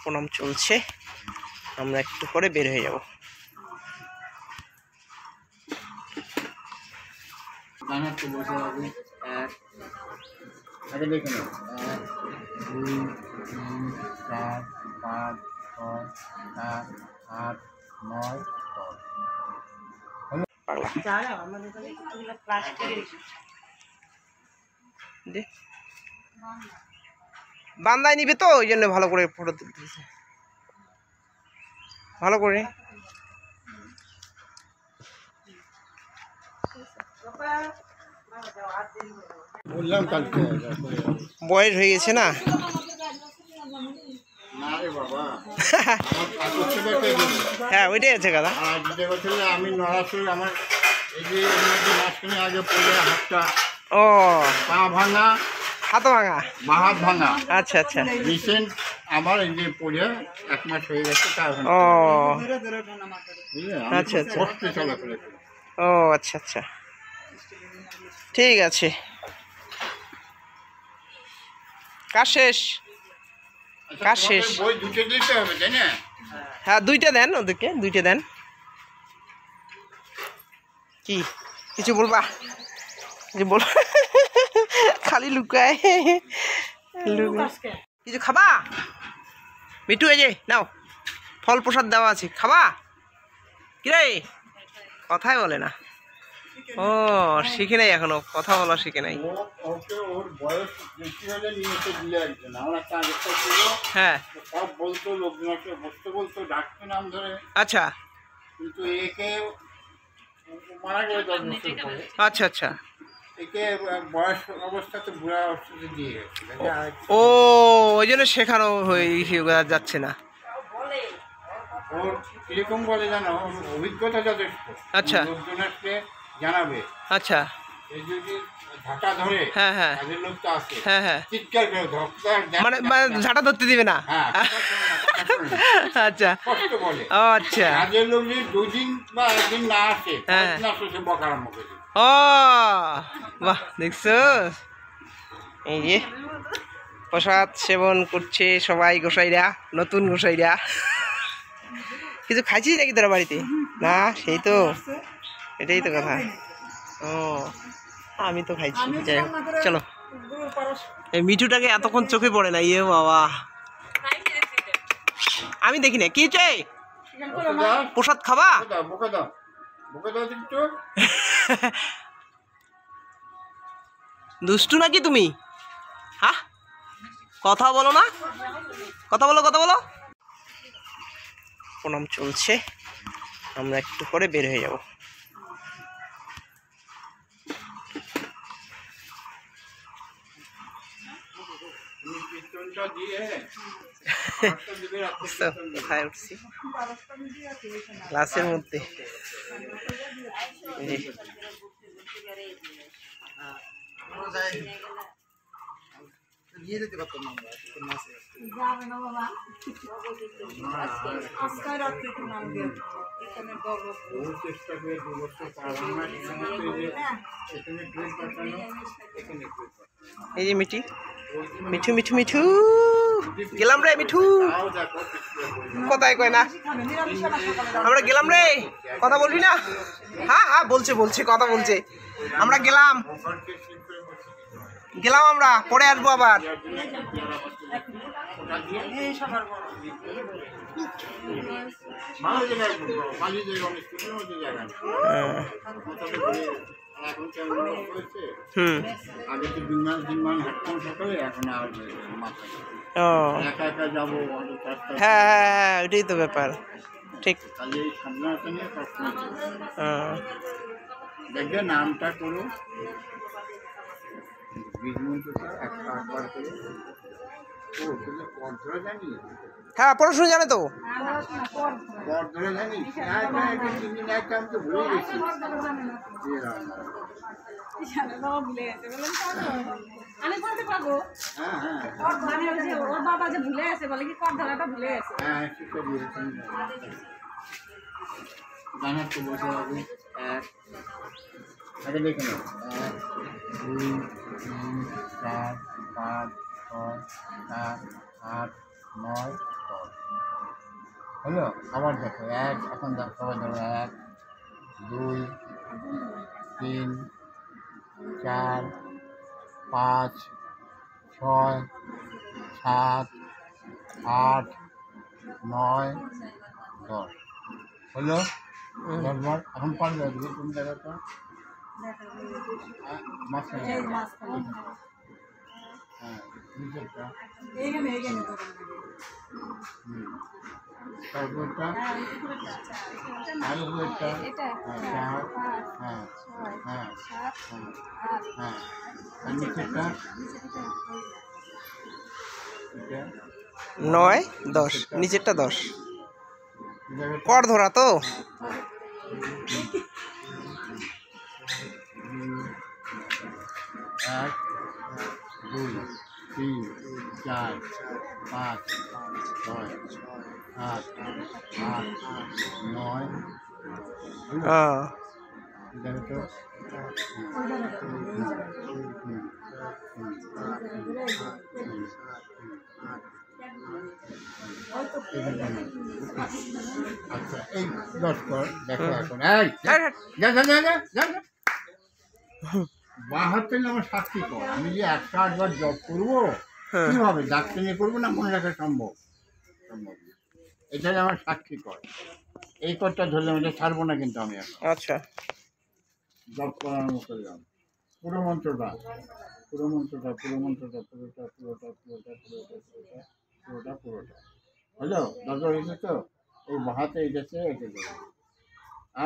প্রণাম চলছে, আমরা একটু পরে বের হয়ে যাব। বান্দায় নিবে তো, ওই জন্য ভালো করে ফটো তুলতেছে, ভালো করে। বয়স হয়ে গেছে না? হ্যাঁ ওইটাই আছে কথা। আমি নড়াচড়ি আমার এই যে মাঝখানে আগে পড়ে হাতটা ও পা ভাঙা, হাত ভাঙা, হাত ভাঙা। আচ্ছা আচ্ছা। রিসেন্ট আমার এই যে পড়ে 1 মাস হয়ে গেছে। ও আচ্ছা আচ্ছা। ও আচ্ছা আচ্ছা, ঠিক আছে। কাজ শেষ? কাজ শেষ। বই দুটো দিতে হবে তাই না? হ্যাঁ দুইটা দেন, ওদেরকে দুইটা দেন। কি কিছু বলবা? যে বল, খালি লুকায়। কিছু খাবা মিঠু? এই যে নাও, ফল প্রসাদ দেওয়া আছে, খাবা? কিরে কথাই বলে না। ও শিখে নাই এখনো, কথা বলা শিখে নাই। ওর বয়স বেশি হলে নিয়ে এসে দিলে একজন, আমার একটা আরেকটা ছিল, হ্যাঁ সব বলতো, লোকজনকে বসতে বলতো, ডাকতো নাম ধরে। আচ্ছা। কিন্তু একে মারা গেল 10 বছর পরে। আচ্ছা আচ্ছা। একে বয়স অবস্থাতে বুড়া অবস্থাতে দিয়ে গেছে। ও ওই জন্য শেখানো হয়ে যাচ্ছে না। ওর কিরকম বলে জানো, অভিজ্ঞতা যথেষ্ট। আচ্ছা। লোকজনকে জানাবে। আচ্ছা। এই যদি ঝাঁটা ধরে, হ্যাঁ হ্যাঁ কাজের লোক তো আছে, হ্যাঁ হ্যাঁ, চিৎকার করে মানে ঝাঁটা ধরতে দিবে না। হ্যাঁ, আচ্ছা কষ্ট বলে। ও আচ্ছা। কাজের লোক যদি 2 দিন বা 1 দিন না আসে, হ্যাঁ, না আসে, সে বকা আরম্ভ করে। ও বাহ, দেখছো? এই যে প্রসাদ সেবন করছে সবাই, গোসাইরা, নতুন গোসাইরা। কিছু খাইছিস নাকি তোরা বাড়িতে? না সেই তো, এটাই তো কথা। ও আমি তো খাইছি। যাই হোক চলো। এই মিঠুটাকে এতক্ষণ চোখে পড়ে না। ইয়ে বাবা, আমি দেখি না। কি চাই? প্রসাদ খাবা? দুষ্টু নাকি তুমি? হ্যাঁ কথা বলো না, কথা বলো, কথা বলো। প্রণাম চলছে, আমরা একটু পরে বের হয়ে যাব। কোথায় উঠছি? ক্লাসের মধ্যে। এই যে মিঠু, মিঠু মিঠু মিঠু, গেলাম রে মিঠু। কোথায় কয় না, আমরা গেলাম রে, কথা বলবি না? হ্যাঁ হ্যাঁ বলছে বলছে, কথা বলছে। আমরা গেলাম, গেলাম আমরা, পরে আসবো আবার। আগে তো 2 মাস 3 মাস হাঁটতাম সকালে, এখন আর একা একা যাবো। হ্যাঁ হ্যাঁ হ্যাঁ, ওইটাই তো ব্যাপার, ঠিক। খালি এই সামনাটা নিয়ে কষ্ট দেখবে, নামটা করো একবার করে। ও তুমি পথ ধরে জানি? হ্যাঁ পড়াশোনা জানে তো। পথ ধরে জানিস? আমি তো ভুলে গেছি। জানার তো বসে হবে। 1 আগে দেখে নাও, 1 2 3 4 5 6 7 8 9 10। হলো আবার দেখো এক, এখন দেখো সবাই ধরো 1 2 3 4 5 6 7 8 9 10 হলো 10 বার। এখন পারবে তুমি দেখো তো মাঝখানে হ্যাঁ নিচেরটা তারপরটা আর উপরেরটা হ্যাঁ 4 হ্যাঁ হ্যাঁ হ্যাঁ আর নিচেরটা এটা 9 10 নিচেরটা 10 কর ধরা তো। 1 2 3 4 5 6 7 8 9 হ্যাঁ দেখো আচ্ছা এই 10 কর দেখো এখন এই যা যা যা যা যা বাঁ হাত থেকে আমার সাক্ষী কর আমি যে 108 বার জব করবো কিভাবে ডাক্তার নিয়ে করবো না মনে রাখা সম্ভব সম্ভব না। এটাই আমার সাক্ষী কর এই করটা ধরলাম এটা ছাড়বো না কিন্তু আমি এখন আচ্ছা জব করানো করলাম পুরো মন্ত্রটা পুরো মন্ত্রটা পুরো মন্ত্রটা পুরোটা পুরোটা পুরোটা পুরোটা পুরোটা পুরোটা পুরোটা হলো দরকার হয়েছে তো এই বাহাতে এসেছে এসে দেবো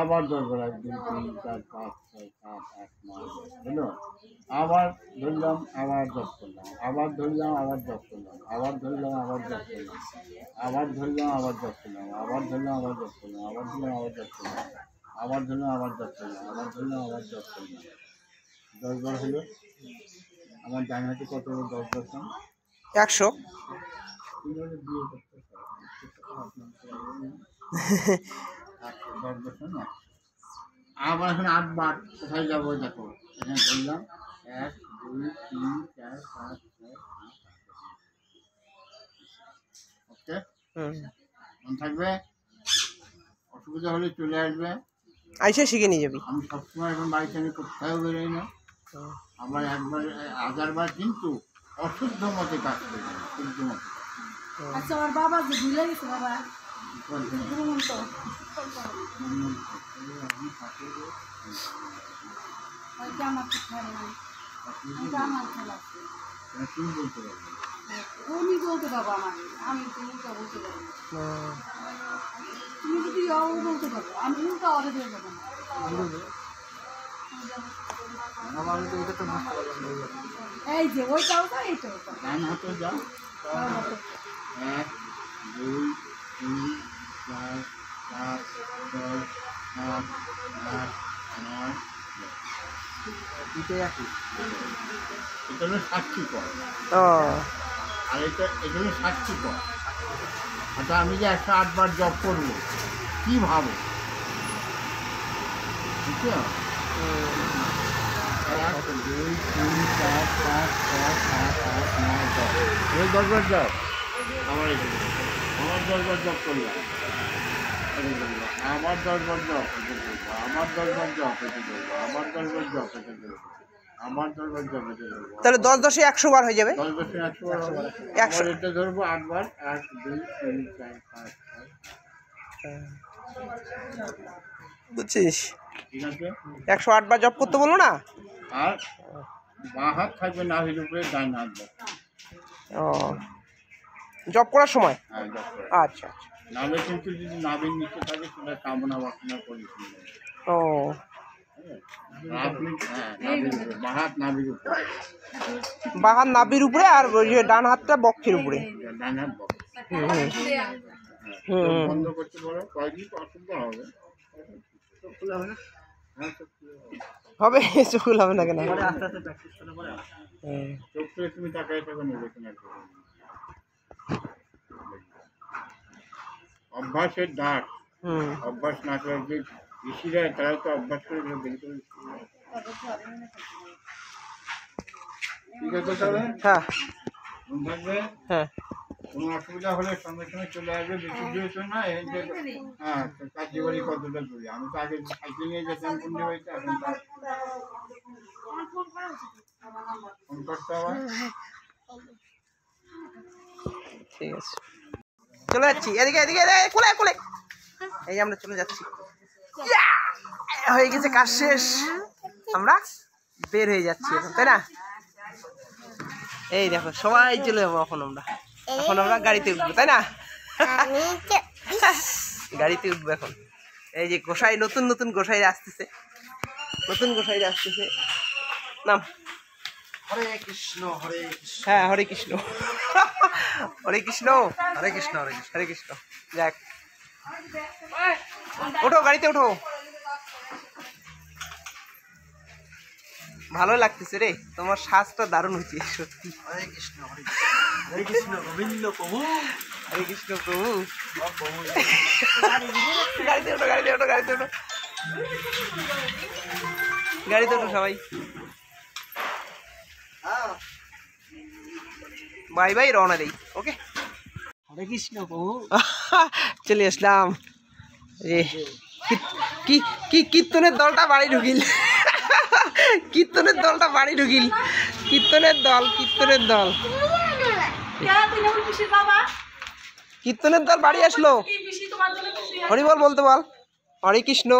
আবার দরকার 1 2 3 4 5 6 7 8 9 হলো আবার ধরলাম আবার জব করলাম আবার ধরলাম আবার জব করলাম আবার ধরলাম আবার জব করলাম আবার ধরলাম আবার জব করলাম আবার ধরলাম আবার জব করলাম আবার ধরলাম আবার জব করলাম আবার ধরলাম আবার জব করলাম আবার ধরলাম আবার জব করলাম 10 বার হলো আমার ডান হাতে কত 10 দশম 100 কিভাবে দিয়ে করতে আবার এখন 8 বার কোথায় যাবো দেখো এখানে ধরলাম 1 2 3 4 5 6 ওকে মনে থাকবে অসুবিধা হলে চলে আসবে আইসে শিখে নিয়ে যাবি। আমি সবসময় এখন বাড়িতে আমি কোথাও বেরোই না আবার 1 বার কিন্তু অশুদ্ধ মতে কাজ করি শুদ্ধ মতে আচ্ছা আমার বাবা যে ভুলে গেছে বাবা আমার তো খেলা নাই আমার খেলা তুমি বলতে পারবে উনি বলতে পারবো আমার আমি তুমি তো বলতে পারবো তুমি যদি বলতে পারবো আমি উল্টা অর্ডার দিয়ে যাবো না এই যে ওইটাও তো এইটাও তো ডান হাতে যাও 1 2 3 4 5 6 7 8 9 এটা হলো সাক্ষী কর ও আর এটা হলো সাক্ষী কর আচ্ছা আমি যে 108 বার জব করবো কীভাবে বুঝছো 1 2 3 4 5 6 7 8 9 10 10 বার জব আমার আমার 10 বার জব করলাম আবার 10 বার জব আবার 10 বার জব আবার 10 বার জব আমার 10 বার জব তাহলে 10 10 100 বার হয়ে যাবে। 10 বছর 100 বার হবে 100 এটা ধরবো 8 বার 1 2 3 4 5 বুঝছিস ঠিক আছে 108 বার জব করতে বললো না। আর বাঁ হাত থাকবে নাভির উপরে ডান হাত ও জব করার সময় হ্যাঁ জব করে আচ্ছা আচ্ছা নাভে কিন্তু যদি নাভির নিচে থাকে সেটা কামনা বাসনা করে ও আপনি হ্যাঁ নাভির উপরে বাঁ হাত নাভির উপরে বাহার নাভির উপরে আর ওই যে ডান হাতটা বক্ষের উপরে। ডান হাত বক্স বন্ধ করতে পারো কয়েকদিন অসুবিধা হবে চোখ খোলা হবে না হ্যাঁ চোখ খুলে হবে চোখ হবে না কেন আস্তে আস্তে প্র্যাকটিস করলে পরে চোখ খুলে তুমি তাকাই থাকো নেবে কিনা অভ্যাসের ডাক অভ্যাস না করে যে ঋষিরা তারাও তো অভ্যাস করে বের করে ঠিক আছে তাহলে হ্যাঁ মনে থাকবে হ্যাঁ কোনো অসুবিধা হলে সঙ্গে সঙ্গে চলে আসবে, বেশি দূরে তো না। এই যে হ্যাঁ কার্যকরী কতটা দূরে, আমি তো আগে সাইকেল নিয়ে যেতাম কুন্ডে বাড়িতে, এখন তো ফোন করতে হবে। ঠিক আছে, চলে যাচ্ছি এদিকে এদিকে এদিকে, কোলে কোলে। এই যে আমরা চলে যাচ্ছি, হয়ে গেছে কাজ শেষ, আমরা বের হয়ে যাচ্ছি এখন, তাই না? এই দেখো সবাই চলে যাবো এখন আমরা, এখন আমরা গাড়িতে উঠবো, তাই না? গাড়িতে উঠবো এখন। এই যে গোসাই, নতুন নতুন গোসাইরা আসতেছে, নতুন গোসাইরা আসতেছে। নাম হরে কৃষ্ণ হরে কৃষ্ণ হ্যাঁ, হরে কৃষ্ণ হরে কৃষ্ণ হরে কৃষ্ণ হরে কৃষ্ণ। হরে কৃষ্ণ। যাক, ওঠো গাড়িতে ওঠো। ভালো লাগতেছে রে, তোমার সাজটা দারুণ হয়েছে সত্যি। হরে কৃষ্ণ হরে কৃষ্ণ হরে কৃষ্ণ গোবিন্দ প্রভু হরে কৃষ্ণ প্রভু। প্রভু। গাড়িতে ওঠো গাড়িতে ওঠো গাড়িতে ওঠো গাড়িতে ওঠো সবাই। বাই বাই, রওনা দেই। ওকে, হরে কৃষ্ণ প্রভু। চলে আসলাম। এ কি কি কীর্তনের দলটা বাড়ি ঢুকিল, কীর্তনের দলটা বাড়ি ঢুকিল, কীর্তনের দল, কীর্তনের দল, কীর্তনের দল বাড়ি আসলো। হরি বল বলতে বল, হরে কৃষ্ণ।